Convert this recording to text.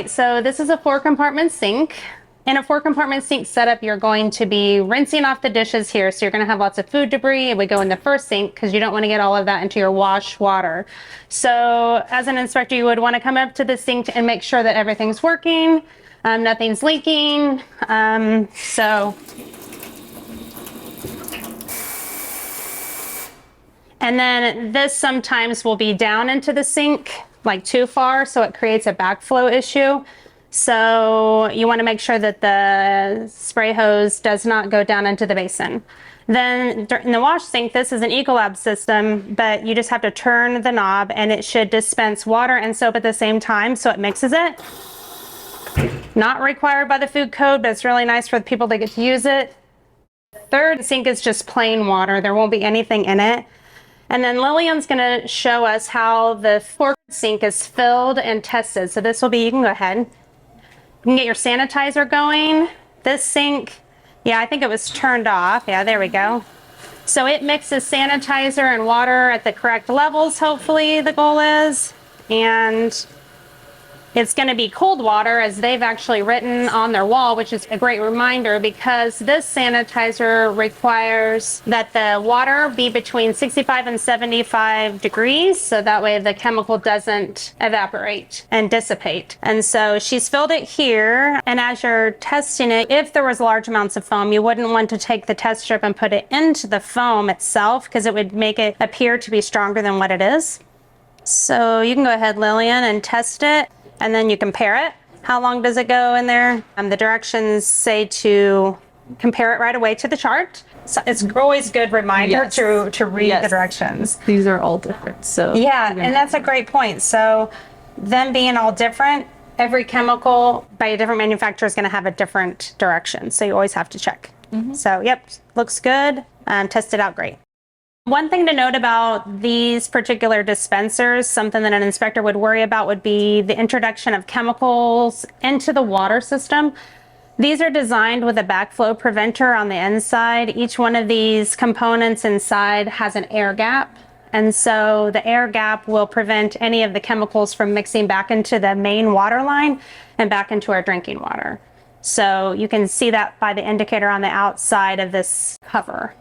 right, so this is a 4-compartment sink. In a 4-compartment sink setup, you're going to be rinsing off the dishes here. So you're going to have lots of food debris. It would go in the first sink because you don't want to get all of that into your wash water. So as an inspector, you would want to come up to the sink and make sure that everything's working, nothing's leaking. And then this sometimes will be down into the sink, like too far, so it creates a backflow issue. So you want to make sure that the spray hose does not go down into the basin. Then in the wash sink, this is an Ecolab system, but you just have to turn the knob and it should dispense water and soap at the same time, so it mixes it. Not required by the food code, but it's really nice for the people that get to use it. The third sink is just plain water. There won't be anything in it. And then Lillian's going to show us how the 4th sink is filled and tested. So this will be, you can go ahead. You can get your sanitizer going. This sink, yeah, I think it was turned off. Yeah, there we go. So it mixes sanitizer and water at the correct levels, hopefully, the goal is. And it's going to be cold water, as they've actually written on their wall, which is a great reminder because this sanitizer requires that the water be between 65 and 75 degrees, so that way the chemical doesn't evaporate and dissipate. And so she's filled it here, and as you're testing it, if there was large amounts of foam, you wouldn't want to take the test strip and put it into the foam itself because it would make it appear to be stronger than what it is. So you can go ahead, Lillian, and test it. And then you compare it. How long does it go in there? The directions say to compare it right away to the chart. So it's always a good reminder to read the directions. These are all different, so. Yeah, and that's a great point. So them being all different, every chemical by a different manufacturer is gonna have a different direction. So you always have to check. So yep, looks good. Tested out great. One thing to note about these particular dispensers, something that an inspector would worry about would be the introduction of chemicals into the water system. These are designed with a backflow preventer on the inside. Each one of these components inside has an air gap. And so the air gap will prevent any of the chemicals from mixing back into the main water line and back into our drinking water. So you can see that by the indicator on the outside of this cover.